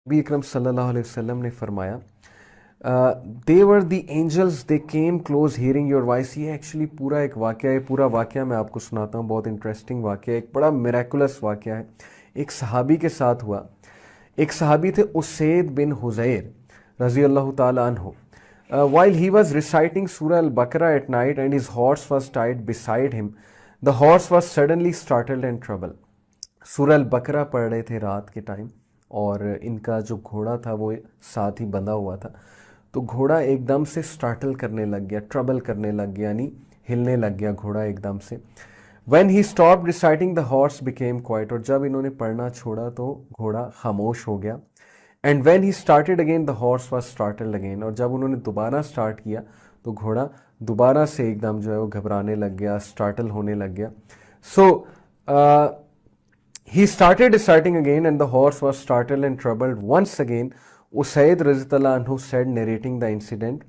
नबी अकरम सल्लल्लाहु अलैहि वसल्लम ने फरमाया, they were the angels they came close hearing your voice. ये एक्चुअली पूरा एक वाक़या है, पूरा वाक़या मैं आपको सुनाता हूँ। बहुत इंटरेस्टिंग वाक़या है, एक बड़ा मिरेकुलस वाक़या है। एक सहाबी के साथ हुआ। एक सहाबी थे उसैद बिन हुज़ैर रज़ी अल्लाह ताला अन्हु। While he was reciting Surah Al-Baqarah at night and his horse was tied beside him, the horse was suddenly startled and troubled. सूरह अल बकरा पढ़ रहे थे रात के टाइम, और इनका जो घोड़ा था वो साथ ही बंधा हुआ था। तो घोड़ा एकदम से स्टार्टल करने लग गया, ट्रबल करने लग गया, यानी हिलने लग गया घोड़ा एकदम से। When he stopped reciting, the horse became quiet। और जब इन्होंने पढ़ना छोड़ा तो घोड़ा खामोश हो गया। And when he started again the horse was started again. और जब उन्होंने दोबारा स्टार्ट किया तो घोड़ा दोबारा से एकदम जो है वो घबराने लग गया, स्टार्टल होने लग गया। सो he started reciting again and the horse was startled and troubled once again. Usaid रज़ियल्लाहु अन्हु said narrating the incident,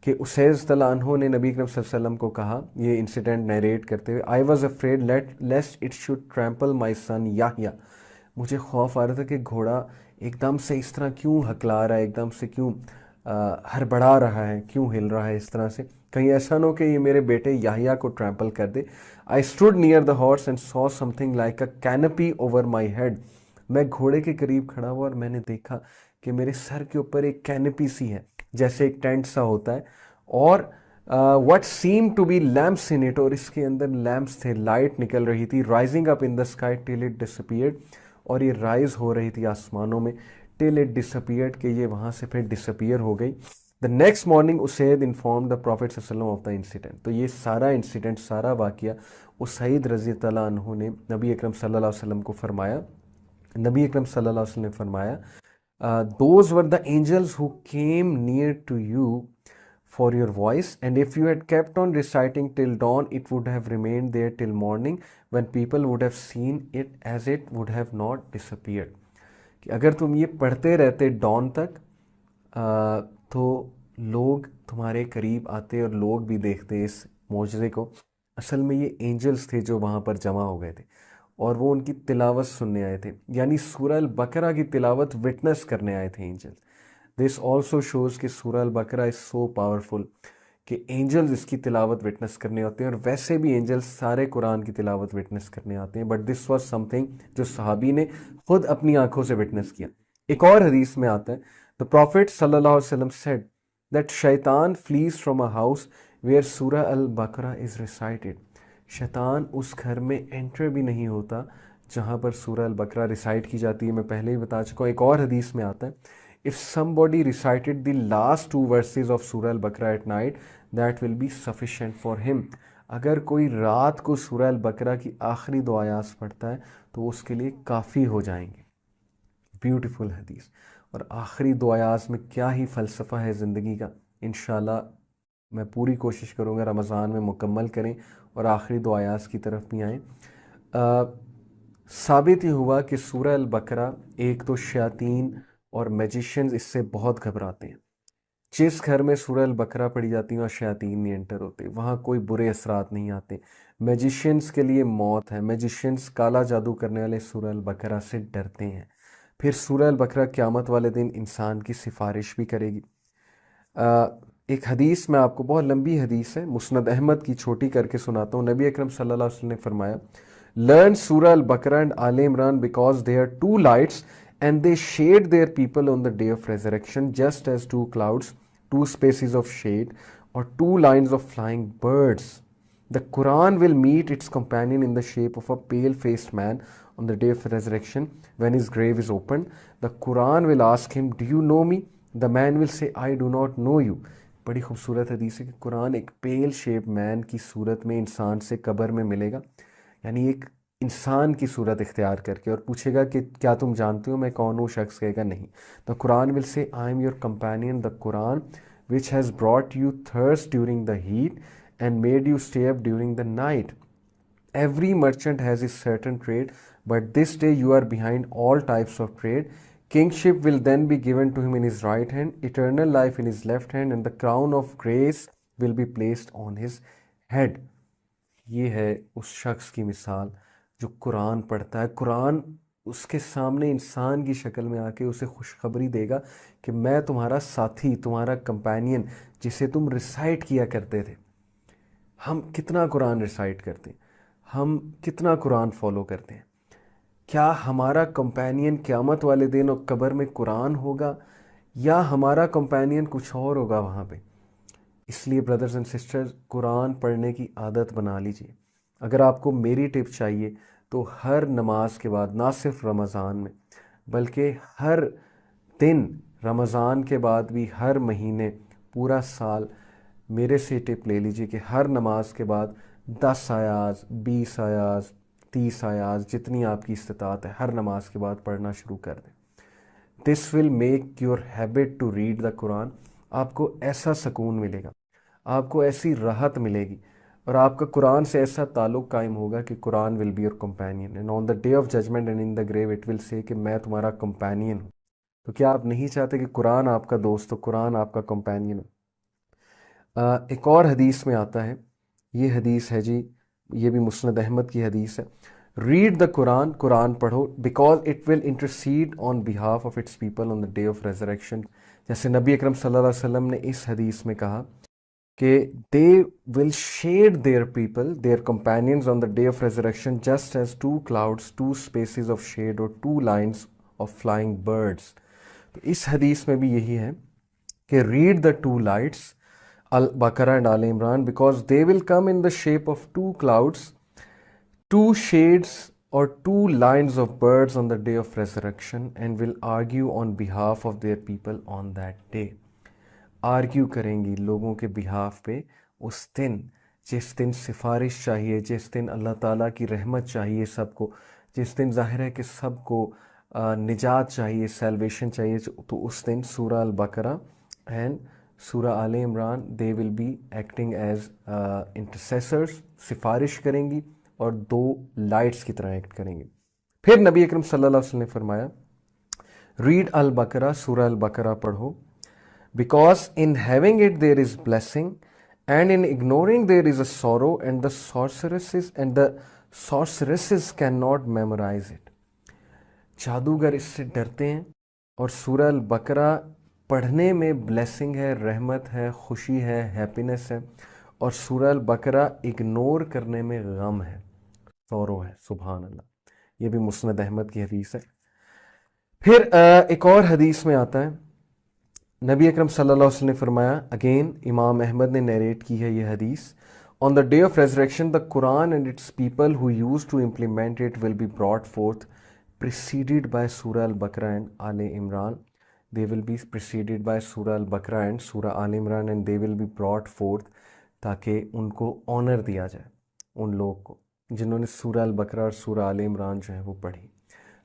कि उसैद रज़ियल्लाहु अन्हु ने नबी करीम सल्लल्लाहु अलैहि वसल्लम को कहा ये इंसिडेंट नरेट करते हुए, I was afraid lest it should trample my son Yahya. मुझे खौफ आ रहा था कि घोड़ा एकदम से इस तरह क्यों हकला रहा है, एकदम से क्यों हड़बड़ा रहा है, क्यों हिल रहा है इस तरह से, कहीं ऐसा ना हो कि ये मेरे बेटे याहिया को ट्रैम्पल कर दे। I stood near the horse and saw something like a canopy over my head. मैं घोड़े के करीब खड़ा हुआ और मैंने देखा कि मेरे सर के ऊपर एक कैनपी सी है, जैसे एक टेंट सा होता है, और what seem to be lamps in it, और इसके अंदर लैम्प्स थे, लाइट निकल रही थी, rising up in the sky till it disappeared. और ये राइज हो रही थी आसमानों में टिल इट डिसअपीयर्ड, कि ये वहाँ से फिर डिसअपीयर हो गई। The next morning Usaid inform the profit सल्लल्लाहु ऑफ द इंसिडेंट। तो ये सारा इंसिडेंट, सारा वाक़या उसैद रज़ियल्लाहु अन्हु ने नबी अकरम सल्लल्लाहु अलैहि वसल्लम को फरमाया। नबी अकरम सल्लल्लाहु अलैहि वसल्लम ने फरमाया, those were the angels who came near to you for your voice, and if you had kept on reciting till dawn, it would have remained there till morning, when people would have seen it as it would have not disappeared। कि अगर तुम ये पढ़ते रहते don तक, तो लोग तुम्हारे करीब आते और लोग भी देखते इस मौजज़े को। असल में ये एंजल्स थे जो वहाँ पर जमा हो गए थे और वो उनकी तिलावत सुनने आए थे, यानी सूरह अल बकरा की तिलावत विटनेस करने आए थे एंजल्स। दिस ऑल्सो शोज़ कि सूरह अल बकरा इज़ सो पावरफुल कि एंजल्स इसकी तिलावत विटनेस करने आते हैं, और वैसे भी एंजल्स सारे कुरान की तिलावत विटनेस करने आते हैं, बट दिस वाज समथिंग जो सहाबी ने खुद अपनी आंखों से विटनेस किया। एक और हदीस में आता है, द प्रॉफिट सल्लल्लाहु अलैहि वसल्लम सेड दैट शैतान flees from a house where सूरह अल बकरा इज़ रिसाइटेड। शैतान उस घर में एंटर भी नहीं होता जहाँ पर सूरह अल बकरा रिसाइट की जाती है। मैं पहले ही बता चुका हूँ। एक और हदीस में आता है, if somebody recited the last two verses of Surah Al-Baqarah at night, that will be sufficient for him। अगर कोई रात को सूरह अल-बकरा की आखिरी दो आयात पढ़ता है तो उसके लिए काफ़ी हो जाएंगे। ब्यूटीफुल हदीस। और आखिरी दो आयात में क्या ही फ़लसफ़ा है ज़िंदगी का। इंशाल्लाह मैं पूरी कोशिश करूँगा रमज़ान में मुकम्मल करें और आखिरी दो आयात की तरफ भी आएँ। साबित ये हुआ कि सूरह अल-बकरा, एक तो शयातीन और मैजिशियंस इससे बहुत घबराते हैं। जिस घर में सूरह अल-बकरा पढ़ी जाती है और शयातीन नहीं एंटर होते, वहाँ कोई बुरे असरात नहीं आते। मैजिशियंस के लिए मौत है। मैजिशियंस, काला जादू करने वाले, सूरह अल-बकरा से डरते हैं। फिर सूरह अल-बकरा क़यामत वाले दिन इंसान की सिफारिश भी करेगी। एक हदीस में आपको, बहुत लंबी हदीस है, मुस्नद अहमद की, छोटी करके सुनाता हूँ। नबी अकरम सल्लल्लाहु अलैहि वसल्लम ने फरमाया, learn Surah Al Baqarah and Aal Imran because they are two lights and they shade their people on the day of resurrection just as two clouds, two spaces of shade, और two lines of flying birds. The Quran will meet its companion in the shape of a pale-faced man on the day of resurrection when his grave is opened. The Quran will ask him, "Do you know me?" The man will say, "I do not know you." बड़ी खूबसूरत हदीस है कि कुरान एक पेल shape man की सूरत में इंसान से कब्र में मिलेगा, यानी एक इंसान की सूरत इख्तियार करके, और पूछेगा कि क्या तुम जानते हो मैं कौन हूँ। शख्स कहेगा नहीं। The Quran will say, I am your companion the Quran which has brought you thirst during the heat and made you stay up during the night. Every merchant has his certain trade, but this day you are behind all types of trade. Kingship will then be given to him in his right hand, eternal life in his left hand, and the crown of grace will be placed on his head. ये है उस शख्स की मिसाल जो कुरान पढ़ता है। कुरान उसके सामने इंसान की शक्ल में आके उसे खुशखबरी देगा कि मैं तुम्हारा साथी, तुम्हारा कंपेनियन, जिसे तुम रिसाइट किया करते थे। हम कितना कुरान रिसाइट करते हैं, हम कितना कुरान फॉलो करते हैं। क्या हमारा कंपेनियन क़यामत वाले दिन और कब्र में कुरान होगा, या हमारा कंपेनियन कुछ और होगा वहाँ पे? इसलिए ब्रदर्स एंड सिस्टर्स, कुरान पढ़ने की आदत बना लीजिए। अगर आपको मेरी टिप चाहिए तो हर नमाज के बाद, ना सिर्फ रमज़ान में बल्कि हर दिन, रमज़ान के बाद भी हर महीने, पूरा साल, मेरे से टिप ले लीजिए कि हर नमाज के बाद 10 आयाज़, 20 आयाज़, 30 आयाज़, जितनी आपकी इस्तिताअत है, हर नमाज के बाद पढ़ना शुरू कर दें। This will make your habit to read the Quran. आपको ऐसा सुकून मिलेगा, आपको ऐसी राहत मिलेगी, और आपका कुरान से ऐसा ताल्लुक़ कायम होगा कि Quran will be your companion, and on the day of judgement and in the grave it will say कि मैं तुम्हारा कंपेनियन हूँ। तो क्या आप नहीं चाहते कि कुरान आपका दोस्त हो, कुरान आपका कंपेनियन हो? एक और हदीस में आता है, ये हदीस है जी, ये भी मुस्नद अहमद की हदीस है। रीड द कुरान, कुरान पढ़ो, because it will intercede on behalf of its people on the day of resurrection. जैसे नबी अकरम सल्लल्लाहु अलैहि वसल्लम ने इस हदीस में कहा कि they will shade their people, their companions on the day of resurrection just as two clouds, two spaces of shade और two lines of flying birds. तो इस हदीस में भी यही है कि read the two lights, Al Baqarah and Al Imran, because they will come in the shape of two clouds, two shades or two lines of birds on the day of resurrection, and will argue on behalf of their people on that day. Argue करेंगी लोगों के behalf पे उस दिन, जिस दिन सिफारिश चाहिए, जिस दिन अल्लाह ताला की रहमत चाहिए सबको, जिस दिन जाहिर है कि सबको निजात चाहिए, सैल्वेशन चाहिए। तो उस दिन सूरह अल Baqarah and Surah Aal Imran, they will be acting as intercessors, सिफारिश करेंगी और दो लाइट्स की तरह एक्ट करेंगी। फिर नबी अकरम सल्लल्लाहु अलैहि वसल्लम ने फरमाया, रीड अल बकरा, सूरह अल बकरा पढ़ो, because in having it there is blessing and in ignoring there is a sorrow, and the sorceresses can not memorise it. जादूगर इससे डरते हैं, और सूरह अल बकरा पढ़ने में ब्लेसिंग है, रहमत है, खुशी है, हैप्पीनेस है, और सूरह अल बकरा इग्नोर करने में गम है, सौरो है। सुभान अल्लाह, ये भी मुस्नद अहमद की हदीस है। फिर एक और हदीस में आता है, नबी अकरम सल्लल्लाहु अलैहि वसल्लम ने फरमाया, अगेन इमाम अहमद ने नरेट की है ये हदीस, on the day of resurrection the Quran and its people who use to implement it will be brought forth preceded by Surah Al-Baqarah and Al Imran. They will be preceded by Surah Al-Baqarah and Surah Al Imran, and they will be brought forth, ताकि उनको honour दिया जाए, उन लोग को जिन्होंने सूरह अल-बकरा और सूरह आल इमरान जो है वो पढ़ी।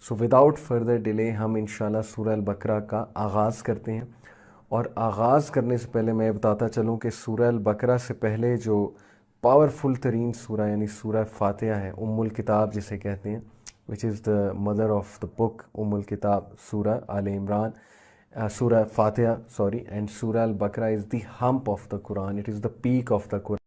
सो विदाउट फर्दर डिले हम इंशाल्लाह सूरह अल-बकरा का आगाज़ करते हैं। और आगाज़ करने से पहले मैं बताता चलूँ कि सूरह अल-बकरा से पहले जो पावरफुल तरीन सूरह यानी सूरह फातिहा है, उम्मुल किताब जिसे कहते हैं, which is the mother of the book, Ummul Kitab, Surah Al Imran, Surah Fatiha, sorry, and Surah Al Baqarah is the hump of the Quran. It is the peak of the Quran.